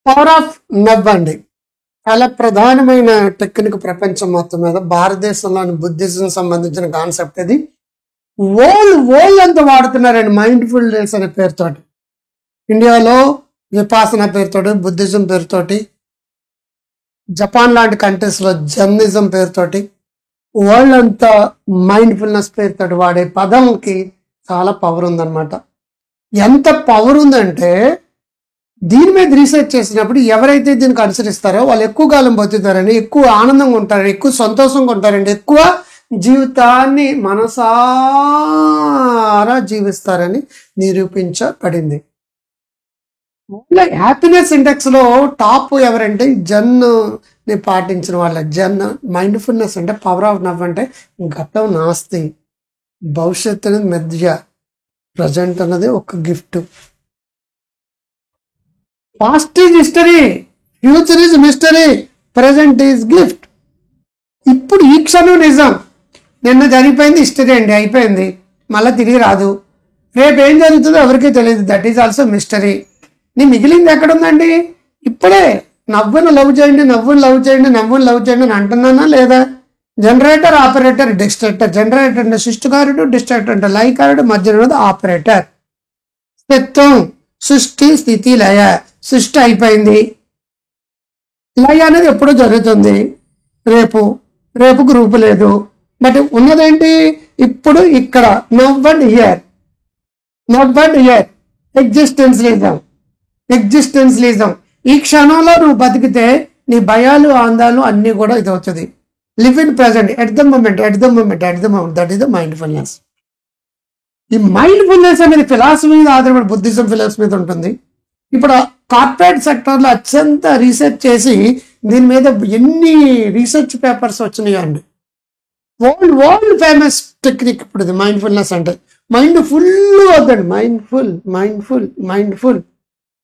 Power of now అండి చాలా ప్రధానమైన టెక్నిక్ ప్రపంచం మొత్తం మీద. భారతదేశంలోని బుద్ధిజం సంబంధించిన కాన్సెప్ట్ ఇది. వరల్డ్ అంతా వాడుతున్నారండి మైండ్ఫుల్నెస్ అనే పేరుతోటి. ఇండియాలో విపాసన పేరుతోటి, బుద్ధిజం పేరుతోటి, జపాన్ లాంటి కంట్రీస్ లో జర్నిజం పేరుతోటి, వరల్డ్ అంతా మైండ్ఫుల్నెస్ పేరుతోటి వాడే పదంకి చాలా పవర్ ఉందన్నమాట. ఎంత పవర్ ఉందంటే దీని మీద రీసెర్చ్ చేసినప్పుడు ఎవరైతే దీనికి అనుసరిస్తారో వాళ్ళు ఎక్కువ కాలం బతుకుతారని, ఎక్కువ ఆనందంగా ఉంటారని, ఎక్కువ సంతోషంగా ఉంటారండి, ఎక్కువ జీవితాన్ని మనసారా జీవిస్తారని నిరూపించబడింది. హ్యాపీనెస్ ఇండెక్స్ లో టాప్ ఎవరంటే జన్ ని పాటించిన వాళ్ళ. జన్ మైండ్ఫుల్నెస్ అంటే పవర్ ఆఫ్ నవ్ అంటే గతం నాస్తి, భవిష్యత్తు అనేది మధ్య, ప్రజెంట్ అన్నది ఒక gift. Past is history, future is mystery, present is gift. ఇప్పుడు ఈ క్షణం నిజం. నిన్న జరిగిపోయింది హిస్టరీ అండి, అయిపోయింది, మళ్ళీ తిరిగి రాదు. రేపు ఏం జరుగుతుందో ఎవరికీ తెలియదు, దట్ ఈజ్ ఆల్సో మిస్టరీ. నీ మిగిలింది ఎక్కడుందండి? ఇప్పుడే. నవ్వును లవ్ చేయండి, నవ్వును లవ్ చేయండి, నవ్వును లవ్ చేయండి అని అంటున్నానా లేదా? Generator, operator, distractor. జనరేటర్ అంటే సృష్టికారుడు, డిస్ట్రాక్టర్ అంటే లయకారుడు, మధ్యలో ఆపరేటర్. స్థిత్వం, సృష్టి, స్థితి, లయ. సృష్టి అయిపోయింది, లయ అనేది ఎప్పుడూ జరుగుతుంది, రేపుకు రూపు లేదు. బట్ ఉన్నదేంటి ఇప్పుడు ఇక్కడ. Now and here, now and here. ఎగ్జిస్టెన్స్లిజం. ఈ క్షణంలో నువ్వు బతికితే నీ భయాలు, ఆందాలు అన్ని కూడా ఇది అవుతుంది. Live in present, at the moment. That is the mindfulness. ఈ మైండ్ఫుల్నెస్ అనేది ఫిలాసఫీ మీద ఆధారపడి, బుద్ధిజం ఫిలాసఫీ మీద ఉంటుంది. ఇప్పుడు కార్పొరేట్ సెక్టర్ లో అత్యంత రీసెర్చ్ చేసి దీని మీద ఎన్ని రీసెర్చ్ పేపర్స్ వచ్చినాయో అండి. వరల్డ్ ఫేమస్ టెక్నిక్ ఇప్పుడు ఇది మైండ్ఫుల్నెస్ అంటే. మైండ్ ఫుల్ అవుతుంది, మైండ్ఫుల్.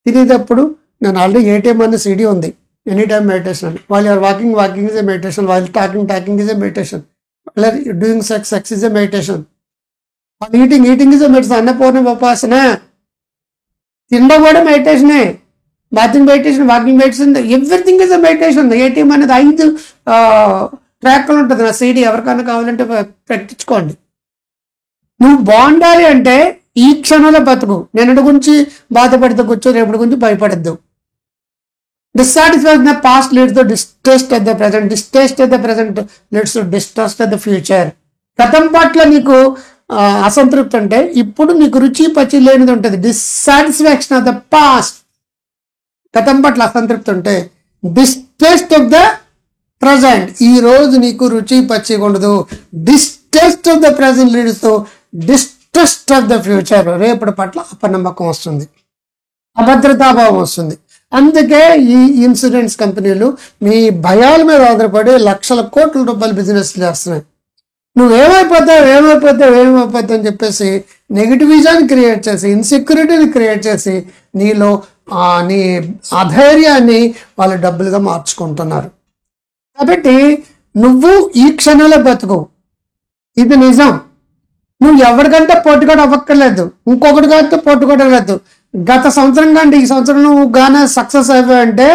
తినేటప్పుడు నేను ఆల్రెడీ ఏటీఎం అనే సిడి ఉంది, ఎనీ టైమ్ మెడిటేషన్ అని. While you're walking is a meditation, while talking is a meditation, while doing sex is a meditation, eating is a meditation. Annapurna ఉపాసన. తినడం కూడా మెడిటేషనే. Bathing meditation, walking meditation, everything is a meditation. ATM అనేది 5 ట్రాక్లు ఉంటుంది నా CD. ఎవరికైనా కావాలంటే పెట్టించుకోండి. నువ్వు బాగుండాలి అంటే ఈ క్షణంలో బతుకు. నిన్నటి గురించి బాధపడితే కూర్చో, రేపటి గురించి భయపడద్దు. Dissatisfaction of the past leads to distrust of the present. Distrust of the present leads to distrust of the future. గతం పట్ల నీకు అసంతృప్తి ఉంటే ఇప్పుడు నీకు రుచి పచ్చి లేనిది ఉంటుంది. Dissatisfaction of the past. గతం పట్ల అసంతృప్తి ఉంటే డిస్టెస్ట్ ఆఫ్ ద ప్రజెంట్. ఈ రోజు నీకు రుచి పచ్చి ఉండదు. Distrust of the present leads to distrust of the future. రేపటి పట్ల అపనమ్మకం వస్తుంది, అభద్రతాభావం వస్తుంది. అందుకే ఈ ఇన్సూరెన్స్ కంపెనీలు మీ భయాల మీద ఆధారపడి లక్షల కోట్ల రూపాయలు బిజినెస్ చేస్తున్నాయి. నువ్వేమైపోతావు అని చెప్పేసి నెగిటివిజాన్ని క్రియేట్ చేసి, ఇన్సెక్యూరిటీని క్రియేట్ చేసి నీలో నీ అధైర్యాన్ని వాళ్ళు డబ్బులుగా మార్చుకుంటున్నారు. కాబట్టి నువ్వు ఈ క్షణంలో బతుకు, ఇది నిజం. నువ్వు ఎవరికంటే పోటీకోట అవ్వక్కర్లేదు, ఇంకొకటి కంటే పోటీకోటలేదు. గత సంవత్సరం కంటే ఈ సంవత్సరం నువ్వు గానే సక్సెస్ అయిపోయావంటే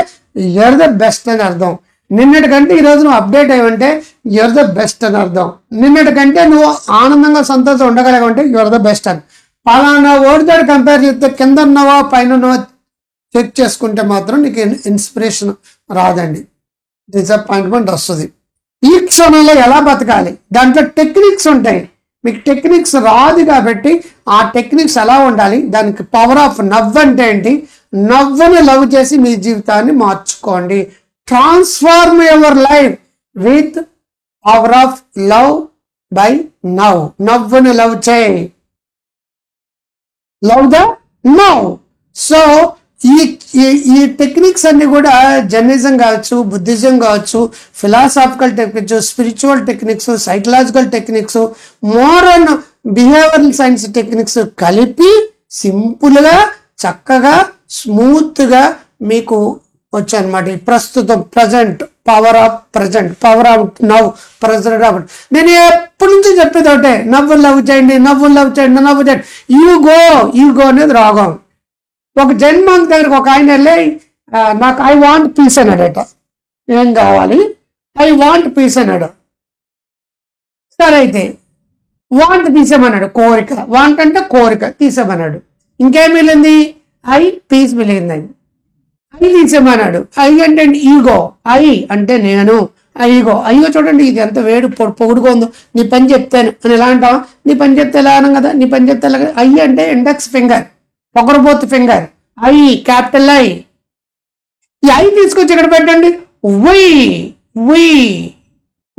యూఆర్ ద బెస్ట్ అని అర్థం. నిన్నటి కంటే ఈరోజు నువ్వు అప్డేట్ అయ్యంటే యూఆర్ ద బెస్ట్ అని అర్థం. నిన్నటి కంటే నువ్వు ఆనందంగా సంతోషం ఉండగలగంటే యూఆర్ ద బెస్ట్ అని. పలానా ఓడితో కంపేర్ చేస్తే కింద ఉన్నావా పైన ఉన్నావా చెక్ చేసుకుంటే మాత్రం నీకు ఇన్స్పిరేషన్ రాదండి, డిసప్పాయింట్మెంట్ వస్తుంది. ఈ క్షణంలో ఎలా బతకాలి, దాంట్లో టెక్నిక్స్ ఉంటాయి. మీకు టెక్నిక్స్ రాదు కాబట్టి ఆ టెక్నిక్స్ ఎలా ఉండాలి, దానికి పవర్ ఆఫ్ నవ్ అంటే ఏంటి, నవ్వుని లవ్ చేసి మీ జీవితాన్ని మార్చుకోండి. Transform your life with power of love by now. నవ్వుని లవ్ చేయి, లవ్ ద నవ్. సో ఈ టెక్నిక్స్ అన్ని కూడా జర్నలిజం కావచ్చు, బుద్ధిజం కావచ్చు, philosophical techniques, spiritual techniques, psychological techniques, modern behavioural science techniques కలిపి సింపుల్ గా చక్కగా స్మూత్ గా మీకు వచ్చాయన్నమాట. ప్రస్తుతం present power of present, power of now, present of. నేను ఎప్పటి నుంచి చెప్పేది ఒకటే, నవ్వులు లవ్ చేయండి, నవ్వులు లవ్ చేయండి, నవ్వు చేయండి. ఈగో అనేది రోగం. ఒక జన్మంత్ దగ్గరకు ఒక ఆయన వెళ్ళి నాకు ఐ వాంట్ పీస్ అన్నాడట. ఏం కావాలి? ఐ వాంట్ పీస్ అన్నాడు. సరే అయితే వాంట్ తీసేమన్నాడు, కోరిక. వాంట్ అంటే కోరిక, తీసేమన్నాడు. ఇంకేం మిగిలింది? ఐ పీస్ మిగిలిందండి. ఐ తీసేమన్నాడు. ఐ అంటే ఈగో, ఐ అంటే నేను, ఈగో. అయ్యో చూడండి ఇది ఎంత వేడి పొగుడుగా ఉందో, నీ పని చెప్తాను అని ఎలా అంటావా? నీ పని చెప్తే ఎలా అనం కదా, నీ పని చెప్తే ఎలా. ఐ అంటే ఇండెక్స్ ఫింగర్, పొగరబోత్ ఫింగర్, ఐ క్యాపిటల్ ఐ. ఈ ఐ తీసుకొచ్చి ఇక్కడ పెట్టండి.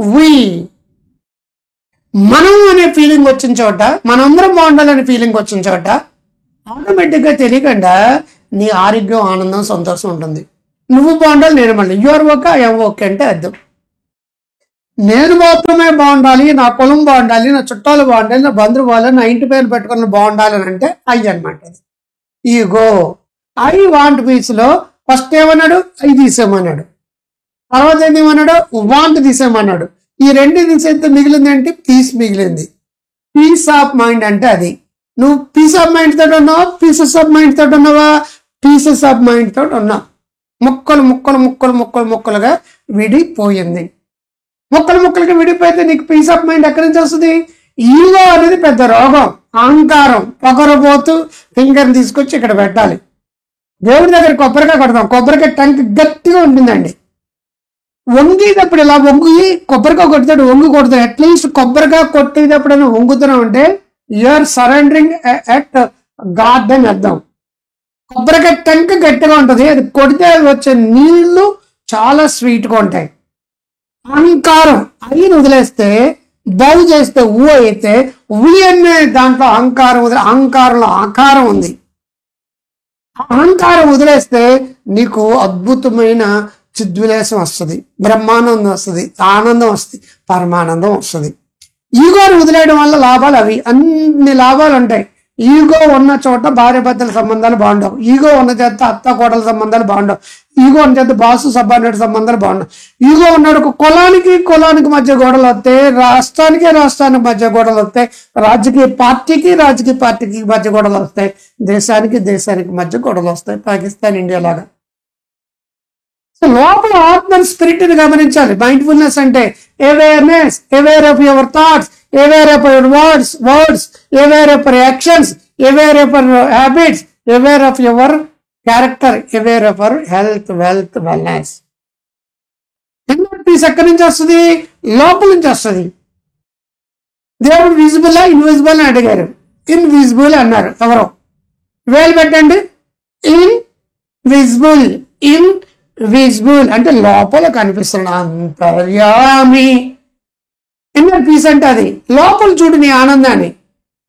వి మనం అనే ఫీలింగ్ వచ్చిన చోట, మనందరం బాగుండాలనే ఫీలింగ్ వచ్చిన చోట ఆటోమేటిక్గా తెలియకుండా నీ ఆరోగ్యం, ఆనందం, సంతోషం ఉంటుంది. నువ్వు బాగుండాలి, నేను మళ్ళీ యువర్ ఓకే, ఐఎమ్ ఓకే అంటే అర్థం. నేను మాత్రమే బాగుండాలి, నా కులం బాగుండాలి, నా చుట్టాలు బాగుండాలి, నా బంధువులు బాగుండాలి, నా ఇంటి పేరు పెట్టుకుని బాగుండాలి అని అంటే ఐ అనమాట. ఈగో. ఐ వాంట్ పీస్ లో ఫస్ట్ ఏమన్నాడు? ఐ తీసేమన్నాడు. తర్వాత ఏమన్నాడు? వాంట్ తీసేమన్నాడు. ఈ రెండు తీసేస్తే మిగిలింది అంటే పీస్ మిగిలింది. పీస్ ఆఫ్ మైండ్ అంటే అది. నువ్వు పీస్ ఆఫ్ మైండ్ తోటి ఉన్నావా, పీసెస్ ఆఫ్ మైండ్ తోటి ఉన్నావా? పీసెస్ ఆఫ్ మైండ్ తోటి ఉన్నావు. ముక్కలుగా విడిపోయింది. ముక్కలుగా విడిపోతే నీకు పీస్ ఆఫ్ మైండ్ ఎక్కడి నుంచి వస్తుంది? ఈగో అనేది పెద్ద రోగం, అహంకారం, పొగరబోతు ఫింగర్ తీసుకొచ్చి ఇక్కడ పెట్టాలి. దేవుడి దగ్గర కొబ్బరికాయ కొడతాం, కొబ్బరికాయ టంక్ గట్టిగా ఉంటుందండి. వంగేటప్పుడు ఇలా వంగి కొబ్బరికాయ కొడతాడు, వంగి కొడతాడు. అట్లీస్ట్ కొబ్బరికాయ కొట్టేటప్పుడైనా వంగుతున్నాం అంటే యూఆర్ సరెండరింగ్ ఎట్ గాడ్ అని అర్థం. కొబ్బరికాయ టంక్ గట్టిగా ఉంటుంది, అది కొడితే వచ్చే నీళ్లు చాలా స్వీట్గా ఉంటాయి. అహంకారం అయిని వదిలేస్తే, బాగు చేస్తే ఊ అయితే ఉవి అనే దాంట్లో అహంకారం అహంకారంలో ఆకారం ఉంది. అహంకారం వదిలేస్తే నీకు అద్భుతమైన చిద్విలాసం వస్తుంది, బ్రహ్మానందం వస్తుంది, ఆనందం వస్తుంది, పరమానందం వస్తుంది. ఈగోని వదిలేయడం వల్ల లాభాలు అవి, అన్ని లాభాలు ఉంటాయి. ఈగో ఉన్న చోట భార్య భర్తల సంబంధాలు బాగుండవు, ఈగో ఉన్న చేత అత్త కోడల సంబంధాలు బాగుండవు, ఈగో ఉన్న చేత బాసు సబార్డినేట్ సంబంధాలు బాగుండవు. ఈగో ఉన్నాడు కులానికి మధ్య గొడవలు వస్తాయి, రాష్ట్రానికి మధ్య గొడవలు వస్తాయి, రాజకీయ పార్టీకి మధ్య గొడవలు వస్తాయి, దేశానికి మధ్య గొడవలు వస్తాయి. పాకిస్తాన్, ఇండియా లాగా. సో లోపల ఆత్మ స్పిరిట్ ని గమనించాలి. మైండ్ఫుల్నెస్ అంటే awareness, aware of your thoughts, aware of your words, aware of your actions, aware of your habits, aware of your character, aware of your health, wealth, wellness. Peace ఎక్కడి నుంచి వస్తుంది? లోపల నుంచి వస్తుంది. దేవుడు విజిబుల్ ఇన్విజిబుల్ అని అడిగారు, ఇన్విజిబుల్ అన్నారు. ఎవరో వేలు పెట్టండి. ఇన్విజిబుల్ అంటే లోపల కనిపిస్తుంది, అంతర్యామి. ఇన్నర్ పీస్ అంటే అది. లోపల చూడు నీ ఆనందాన్ని.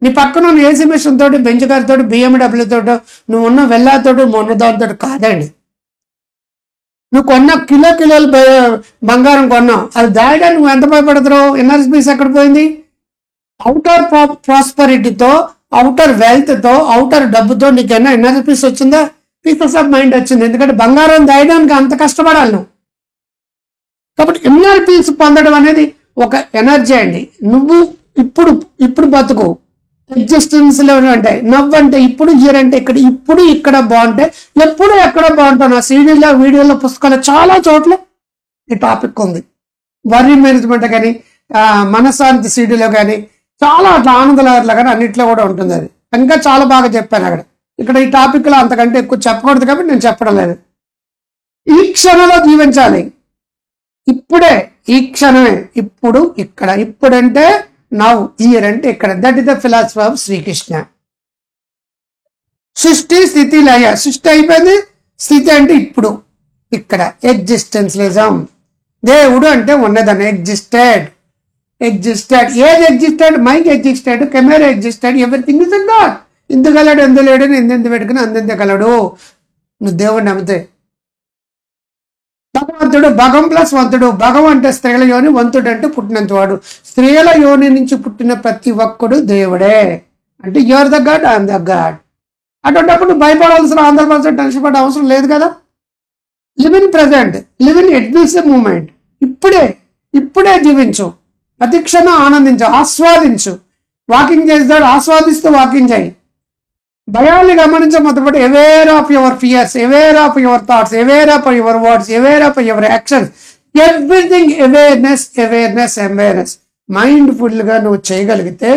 నీ పక్కన ఏసీ మిషన్ తోటి, బెంచ్ కార్ తోటి, BMW తోటో, నువ్వు ఉన్న వెళ్ళాతోటి, మొన్న దానితో కాదండి. నువ్వు కొన్న కిలోలు బంగారం కొన్నావు, అది దాయడానికి నువ్వు ఎంత భయపడుతున్నావు? ఇన్నర్ పీస్ ఎక్కడ పోయింది? అవుటర్ ప్రాస్పరిటీతో, అవుటర్ వెల్త్ తో, అవుటర్ డబ్బుతో నీకైనా ఇన్నర్ పీస్ వచ్చిందా? పీసెస్ ఆఫ్ మైండ్ వచ్చింది. ఎందుకంటే బంగారం దాయడానికి అంత కష్టపడాలి నువ్వు. కాబట్టి ఇన్నర్ పీస్ పొందడం అనేది ఒక ఎనర్జీ అండి. నువ్వు ఇప్పుడు బతుకు ఎగ్జిస్టెన్స్ లో అంటే నవ్వు అంటే ఇప్పుడు, ఇయర్ అంటే ఇక్కడ బాగుంటే ఎప్పుడు ఎక్కడ బాగుంటావు. నా సీడీలో, వీడియోలో, పుస్తకాలు చాలా చోట్ల ఈ టాపిక్ ఉంది. వర్రీ మేనేజ్మెంట్ కానీ, మనశ్శాంతి సీడీలో కానీ, చాలా అట్లా ఆనందలహరిలో కానీ అన్నిట్లో కూడా ఉంటుంది. అది ఇంకా చాలా బాగా చెప్పాను అక్కడ. ఇక్కడ ఈ టాపిక్ లో అంతకంటే ఎక్కువ చెప్పకూడదు కాబట్టి నేను చెప్పడం లేదు. ఈ క్షణంలో జీవించాలి. ఇప్పుడే, ఈ క్షణమే, ఇప్పుడు ఇక్కడ. ఇప్పుడంటే నౌ, ఇయర్ అంటే ఇక్కడ. That is the philosophy of Sri Krishna. సృష్టి, స్థితి, లయ. సృష్టి అయిపోయింది, స్థితి అంటే ఇప్పుడు ఇక్కడ. ఎగ్జిస్టెన్షియలిజం. దేవుడు అంటే ఉన్నదని. ఎగ్జిస్టెడ్. ఏది existed? Mic existed, camera existed, everything is in God. ఇందుగలడు, ఎందులేడు, ఎందెంత పెట్టుకుని అందెంత కలడు. నువ్వు దేవుడు నమ్మితే. భగవంతుడు, భగం ప్లస్ వంతుడు. భగం అంటే స్త్రీల యోని, వంతుడు అంటే పుట్టినంత వాడు. స్త్రీల యోని నుంచి పుట్టిన ప్రతి ఒక్కడు దేవుడే. అంటే your the God, I'm the God. అటువంటిప్పుడు భయపడాల్సిన, 100% టెన్షన్ పడే అవసరం లేదు కదా. Live in present, live in admissive moment. ఇప్పుడే ఇప్పుడే జీవించు, ప్రతి క్షణం ఆనందించు, ఆస్వాదించు. వాకింగ్ చేస్తాడు, ఆస్వాదిస్తూ వాకింగ్ చేయి. భయాన్ని గమనించ మొదలుపెట్టి aware of your fears, aware of your thoughts, aware of your words, aware of your actions, everything awareness awareness awareness. మైండ్ఫుల్గా నువ్వు చేయగలిగితే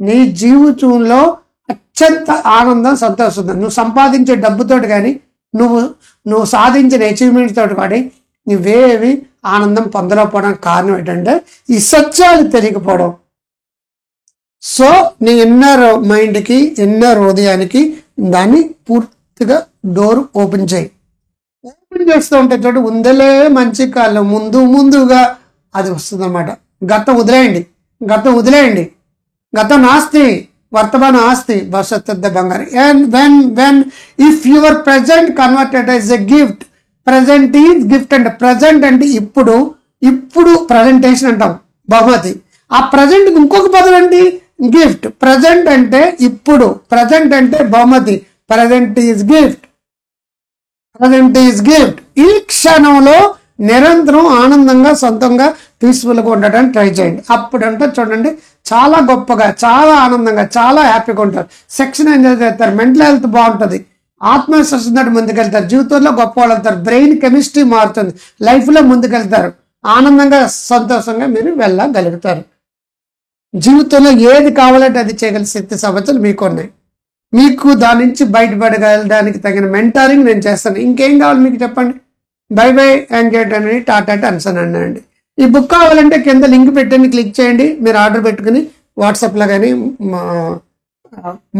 నీ జీవితంలో అత్యంత ఆనందం, సంతోషం. నువ్వు సంపాదించే డబ్బుతోటి కానీ నువ్వు సాధించిన అచీవ్మెంట్స్ తోటి కానీ నువ్వేవి ఆనందం పొందలేకపోవడానికి కారణం ఏంటంటే ఈ సత్యాలు తెలియకపోవడం. సో నీ ఇన్నర్ మైండ్కి, ఇన్నర్ హృదయానికి దాన్ని పూర్తిగా డోర్ ఓపెన్ చేయి. ఓపెన్ చేస్తూ ఉంటే చోటు ఉందలే మంచి కాలం ముందుగా అది వస్తుంది అన్నమాట. గతం వదిలేయండి. గతం నాస్తి, వర్తమాన ఆస్తి, భవిష్యత్తు బంగారం. And when if your present converted as a gift, present is gift. అంటే ప్రజెంట్ అంటే ఇప్పుడు ప్రజెంటేషన్ అంటాం, బహుమతి. ఆ ప్రజెంట్ ఇంకొక పదం ఏంటి? గిఫ్ట్. ప్రజెంట్ అంటే ఇప్పుడు, ప్రజెంట్ అంటే బహుమతి, ప్రజెంట్ ఈజ్ గిఫ్ట్. ఈ క్షణంలో నిరంతరం ఆనందంగా, సొంతంగా, పీస్ఫుల్గా ఉండటానికి ట్రై చేయండి. అప్పుడంటే చూడండి చాలా గొప్పగా, చాలా ఆనందంగా, చాలా హ్యాపీగా ఉంటారు. సెక్షన్ ఎంజాయ్ చేస్తారు, మెంటల్ హెల్త్ బాగుంటుంది, ఆత్మవిశ్వాసం ముందుకెళ్తారు, జీవితంలో గొప్ప వాళ్ళు అవుతారు, బ్రెయిన్ కెమిస్ట్రీ మారుతుంది, లైఫ్లో ముందుకెళ్తారు, ఆనందంగా, సంతోషంగా మీరు వెళ్ళగలుగుతారు. జీవితంలో ఏది కావాలంటే అది చేయగలిగే శక్తి సమస్యలు మీకు ఉన్నాయి. మీకు దాని నుంచి బయటపడగలడానికి తగిన మెంటారింగ్ నేను చేస్తాను. ఇంకేం కావాలి మీకు చెప్పండి. బై యాంగేట్ అని టాటా అన్సన్ అనండి. ఈ బుక్ కావాలంటే కింద లింక్ పెట్టండి, క్లిక్ చేయండి. మీరు ఆర్డర్ పెట్టుకుని వాట్సాప్లో కానీ,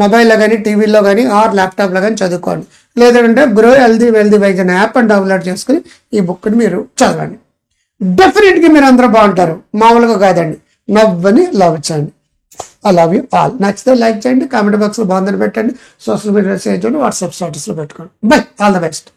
మొబైల్లో కానీ, టీవీలో కానీ, ల్యాప్టాప్లో కానీ చదువుకోండి. లేదంటే గ్రో హెల్దీ వెల్దీ వైజ్ అనే యాప్ అని డౌన్లోడ్ చేసుకుని ఈ బుక్ని మీరు చదవండి. డెఫినెట్గా మీరు అందరూ బాగుంటారు, మామూలుగా కాదండి. నవ్వని లవ్ చేయండి. I love you all. నచ్చితే లైక్ చేయండి, కామెంట్ బాక్స్లో బాగుందని పెట్టండి, సోషల్ మీడియా షేర్ చేయండి, వాట్సాప్ స్టేటస్లో పెట్టుకోండి. By, all the best.